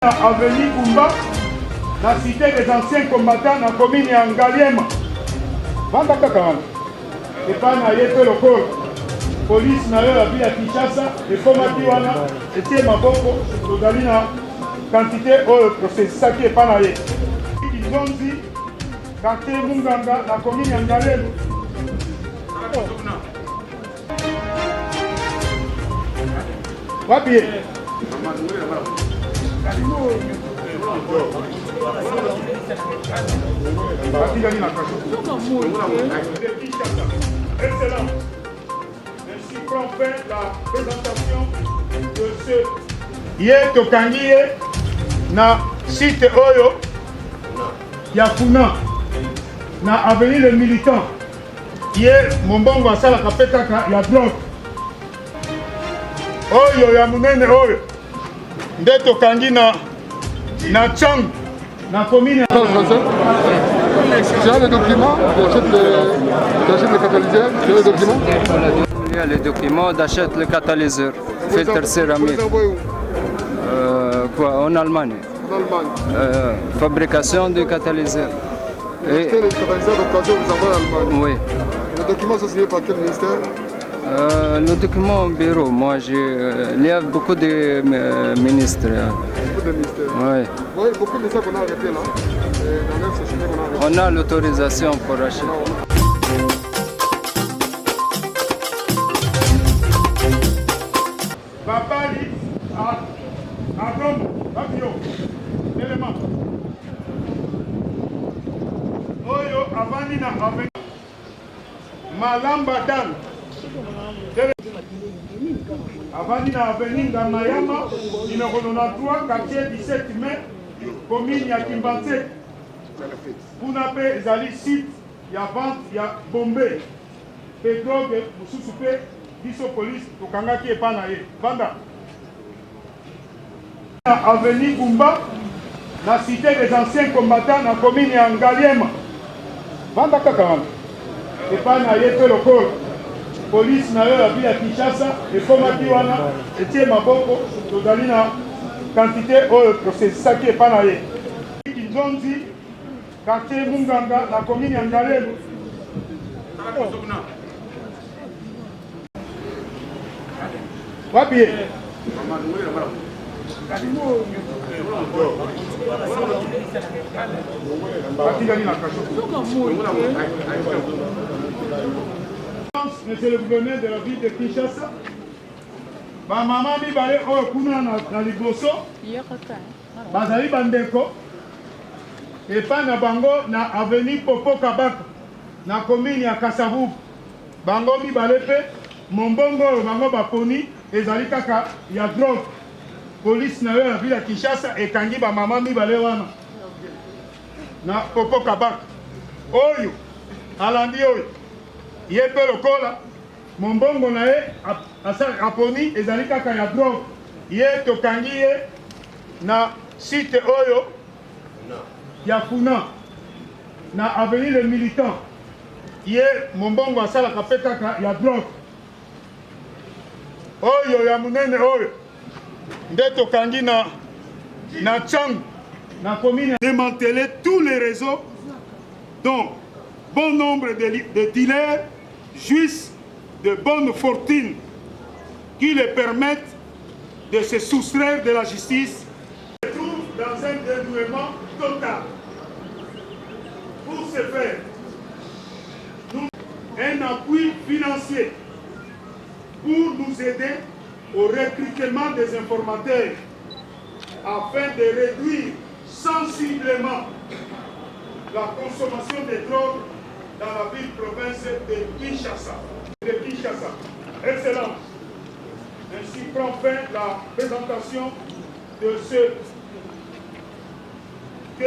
Avenue Kumba, la cité des anciens combattants, la commune de Ngaliema. Vanda kaka et pas na yepe lokolo. Police na yo la ville ya Kinshasa, et comme wana, etie maboko, tozali na quantité oyo processaki et pas na ye. Kizonzi, quartier Munganga, la commune de Ngaliema. Wapi ye? Excellent. Ainsi prend fin la présentation de ce Yé Tokangiye na site Oyo Yafuna na avenue le militant Yé Mombongo asala kapetaka ya bloc Oyo ya munene Oyo nde tokangi na Chang, la commune. Tu as les documents d'achète le catalyseur? Tu as les documents? Il y a les documents d'achète le catalyseur, filtre céramique. En Allemagne. En Allemagne. Fabrication du catalyseur. Et les catalyseurs d'occasion vous envoient en Allemagne? Oui. Les documents sont signés par quel ministère? Le document au bureau, moi il y a beaucoup de ministres. Beaucoup de ministères. Oui. Oui, beaucoup de ça qu'on a arrêté là. Et dans leur société qu'on a arrêté. On a l'autorisation pour acheter. Babali, Adam, Babio, élément. Oyo, Avanina, Avenue. Malamba Dan. Avanina Avenue Ngamayama, numéro 93, quartier 17 mai, commune ya Kimbanse. Pour n'appeler Zali site, il y a vente, il y a bombé. Et drogue, Moussou Biso police, Tokanga qui est pas naïe. Vanda. Avenue Kumba, la cité des anciens combattants, la commune de Ngaliema. Vanda kaka. Et pas naïe pe lokolo. Police na yo la ville ya Kinshasa, et comme wana, etie maboko, tozali na quantité oyo processaki et pas naïe. Kizonzi, quartier Munganga, la commune de Ngaliema. Wapi ye? Monsieur le gouverneur de la ville de Kinshasa, ma maman mi bale oyo kuna na liboso, bazali bandeko, epa na bango na avenue Popo Kabaka, na commune ya Kasavubu, bango mi bale pe, mombongo oyo bango baponi, ezali kaka ya drogue. Police na yo la ville ya Kinshasa ekangi ba mama mi bale wana na Popo Kabaka. Oyo alandi oyo ye pe lokola mombongo na ye aponi ezali kaka ya drogue. Ye tokangi ye na site oyo ya Funa na avenue le militant. Ye mombongo asala kapetaka ya drogue. Oyo ya munene oyo nde tokangi na Chang, la commune. Démanteler tous les réseaux dont bon nombre de dealers jouissent de bonne fortune qui les permettent de se soustraire de la justice. Se trouve dans un dénouement total. Pour ce faire, nous un appui financier pour nous aider au recrutement des informateurs afin de réduire sensiblement la consommation de drogue dans la ville-province de Kinshasa. Excellent. Ainsi prend fin la présentation de ce que...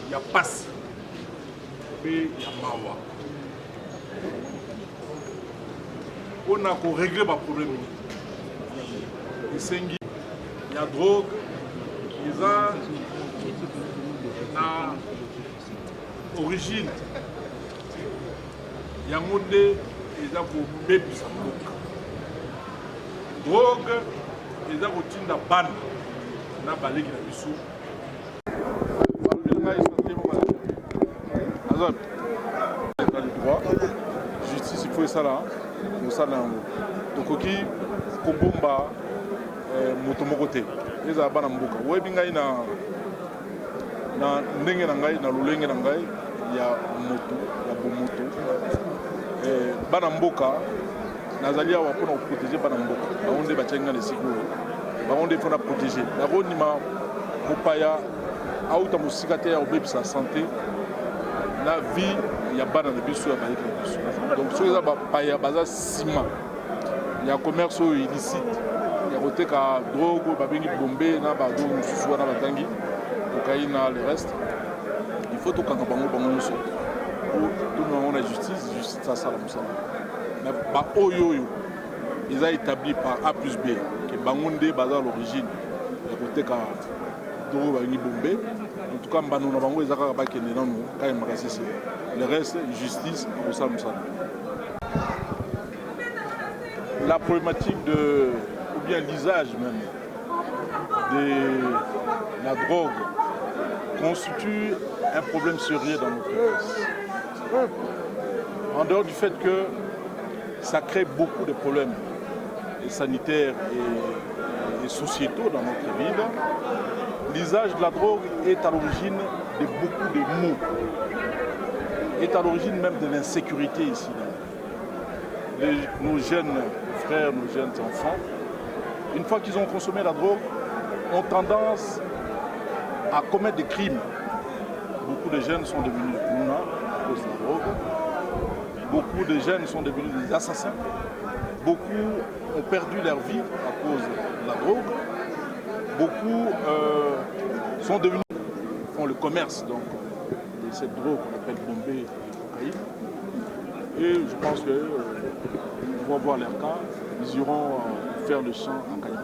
Il y a passe, mais il y a mawa. On a réglé ma problème. Il y a drogue, ils ont origine. Il y a monde, ils ont pour bébé sa drogue, ils ont routine de ban. na baleki na biso dans le droit justice il faut esala mosala yango tokoki kobomba moto moko te ezala bana mboka oyebi ngai na ndenge na ngai na lolenge na ngai ya moto ya bomoto bana mboka nazali awa mpona koprotéger bana mboka bango nde batiaki nga na esika oyo bango nde mpona protéger nakondima mopaya auta mosika te ya kobebisa santé na vie ya bana na biso ya baleki na biso donc soki eza bapaya baza nsima ya commerce oyo illicite ya koteka drogue oyo babengi bombe na badrogue mosusu wana batangi cocaïne na le reste il faut tokanga bango nyonso tona bango na justice asala mosala mais baoyo eza établi par A plus B ke bango nde baza à l'origine ya koteka drogue babengi bombe. En tout cas, mbano na bango ezaka bakende nanu kaya makasisi. Le reste, justice, au salm. La problématique ou bien l'usage même de la drogue constitue un problème sérieux dans notre pays. En dehors du fait que ça crée beaucoup de problèmes sanitaires et sociétaux dans notre ville, l'usage de la drogue est à l'origine de beaucoup de maux, est à l'origine même de l'insécurité ici. Nos jeunes frères, nos jeunes enfants, une fois qu'ils ont consommé la drogue, ont tendance à commettre des crimes. Beaucoup de jeunes sont devenus des criminels à cause de la drogue. Beaucoup de jeunes sont devenus des assassins. Beaucoup ont perdu leur vie à cause de la drogue. Beaucoup sont devenus, font le commerce donc, de cette drogue qu'on appelle bombée et cocaïne. Et je pense qu'on va voir leur cas, ils iront faire le champ en Kayama.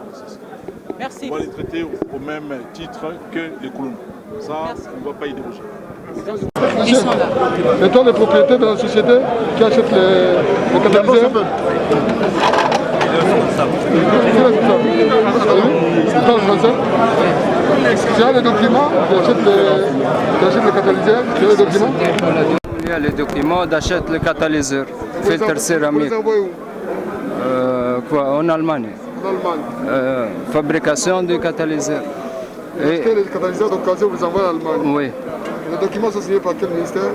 Merci. On va les traiter au même titre que les colons. Ça, merci. On ne va pas y déroger. Ils sont là. Étant les propriétaires de la société qui achètent les catalyseurs. Tu as les documents, tu achètes les catalyseurs, tu as les documents. Il y a les documents d'achat le catalyseur, filtre céramique. En Allemagne. En Allemagne. Fabrication du catalyseur. Et les catalyseurs d'occasion vous envoient en Allemagne. Oui. Les documents sont signés par quel ministère?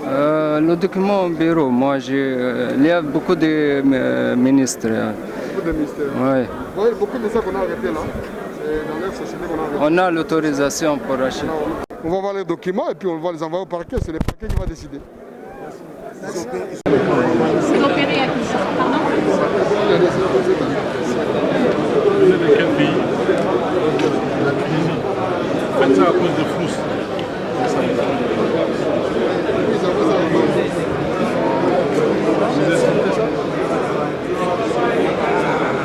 Le document au bureau, moi il y a beaucoup de ministres. Beaucoup de ministères. Oui. Vous voyez beaucoup de ça qu'on a arrêté là. Dans leur société qu'on a arrêté. On a l'autorisation pour acheter. On va voir les documents et puis on va les envoyer au parquet. C'est le parquet qui va décider. C'est opéré à qui ça? Pardon? Vous êtes de quel pays? La Tunisie. Vous faites ça à cause de flous. Vous expliquez ça?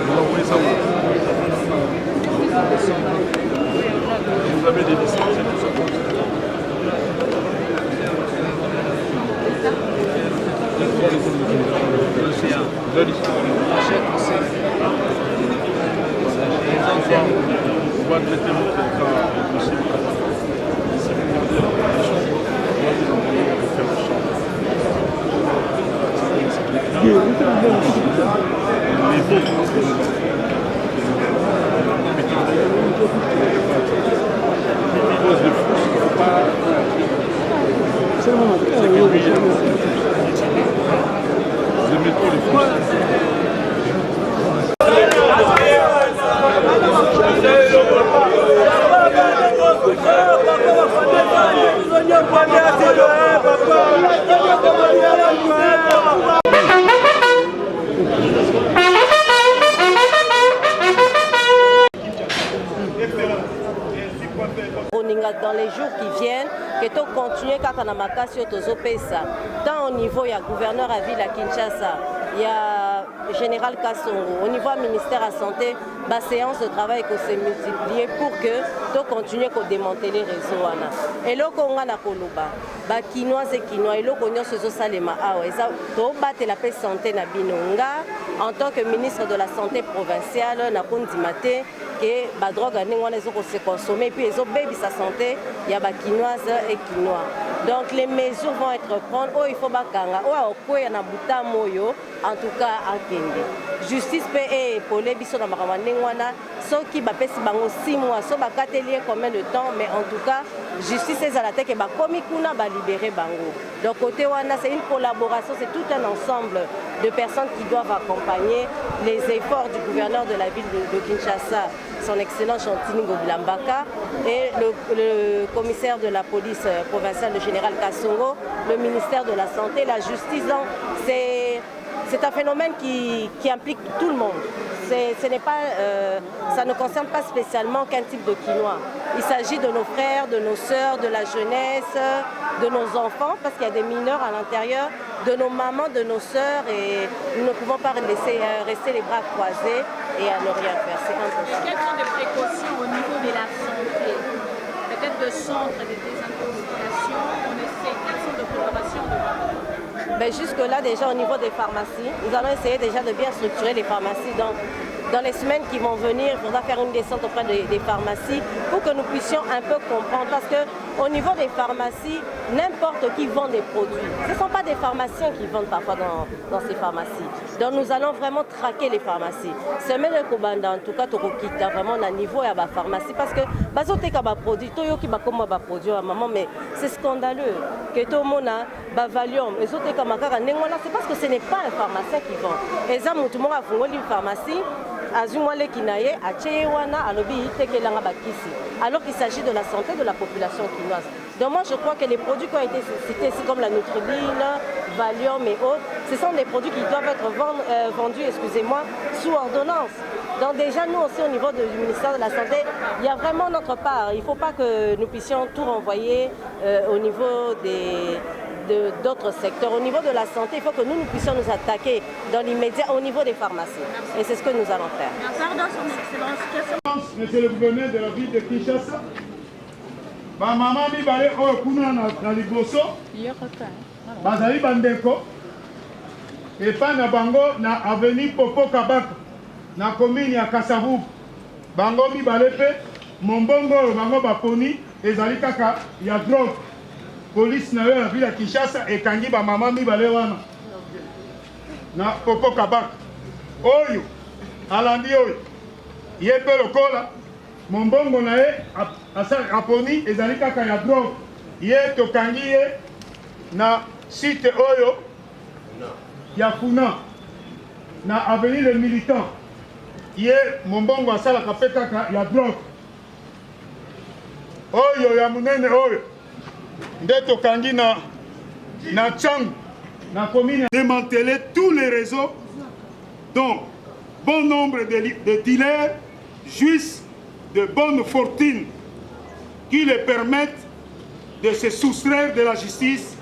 Vous envoyez ça où? Vous avez des licences et tout ça comme ça. On va traiter votre cas possible. Si vous gardez la population, on va vous envoyer faire le champ. Les cause de flou, il ne faut pas. C'est que oui, je mets trop les flous. Dans les jours qui viennent, que tu continues à faire tant au niveau du gouverneur à ville à Kinshasa, il y a général Kassongo, au niveau du ministère de la Santé, la séance de travail qui s'est multipliée pour que tu continues à démanteler les réseaux. Et là, on a la Koloba, les Kinois et Kinois, et là, on a ce Salema, tu la paix santé na binonga en tant que ministre de la Santé provinciale, na Kondimate, que la drogue se consomme et puis ils ont baby sa santé, il y a quinoise et quinoa. Donc les mesures vont être prises. Oh, il faut bakanga, oh, il y a buta moyo, en tout cas à Kende. Justice paye pour les bisous dans Maramandengwana, ceux qui bapesi bango 6 mois, ceux qui lié combien de temps, mais en tout cas, justice est à la tête et bakomi kuna ba libérer bango. Donc côté wana, c'est une collaboration, c'est tout un ensemble de personnes qui doivent accompagner les efforts du gouverneur de la ville de Kinshasa, son excellent Chantini Ngobilambaka, et le commissaire de la police provinciale, le général Kassongo, le ministère de la Santé, la justice. Donc c'est un phénomène qui implique tout le monde. Ça ne concerne pas spécialement qu'un type de quinoa. Il s'agit de nos frères, de nos sœurs, de la jeunesse, de nos enfants, parce qu'il y a des mineurs à l'intérieur, de nos mamans, de nos sœurs, et nous ne pouvons pas laisser rester les bras croisés et à ne rien faire. C'est impossible. Quelles sont les précautions au niveau de la santé? Peut-être de centres de désintoxication, on essaie. Quelles sont les préparations de jusque-là, déjà au niveau des pharmacies, nous allons essayer déjà de bien structurer les pharmacies. Donc, dans les semaines qui vont venir, il faudra faire une descente auprès des pharmacies pour que nous puissions un peu comprendre. Parce qu'au niveau des pharmacies, n'importe qui vend des produits. Ce ne sont pas des pharmaciens qui vendent parfois dans ces pharmacies. Donc nous allons vraiment traquer les pharmacies. Semaine de Kobanda, en tout cas, tu as vraiment un niveau à la pharmacie. Parce que bazote ka ba produit, toyo ki ba koma ba produit à maman, mais c'est scandaleux que tout le monde a ba Valium. Et zote ka makara nengwana, c'est parce que ce n'est pas un pharmacien qui vend. Et ça, tout le monde a fongoli une pharmacie. Alors qu'il s'agit de la santé de la population quinoise. Donc moi je crois que les produits qui ont été cités ici comme la Nutrilene, Valium et autres, ce sont des produits qui doivent être vendus sous ordonnance. Donc déjà nous aussi au niveau du ministère de la Santé, il y a vraiment notre part. Il ne faut pas que nous puissions tout renvoyer au niveau d'autres secteurs. Au niveau de la santé, il faut que nous puissions nous attaquer dans l'immédiat au niveau des pharmacies. Et c'est ce que nous allons faire. Pardon, son excellence. Monsieur le gouverneur de la ville de Kinshasa, maman mibale oyo kuna na liboso bazali bandeko epa na bango na avenue Popo Kabaka na commune ya Kasavubu. Bango mibale pe mombongo oyo bango baponi ezali kaka ya drogue. Police na yo na ville ya Kinshasa ekangi ba mama mibale wana na Popo Kabaka oyo alandi oyo ye pe lokola mombongo na ye aponi ezali kaka ya drogue ye tokangi ye na site oyo ya Funa na avenue le Militant ye mombongo asalaka pe kaka ya drogue oyo ya munene oyo nde tokangi na Tchangu na commune démanteler tous les réseaux dont bon nombre de dealers jouissent de bonne fortune qui les permettent de se soustraire de la justice.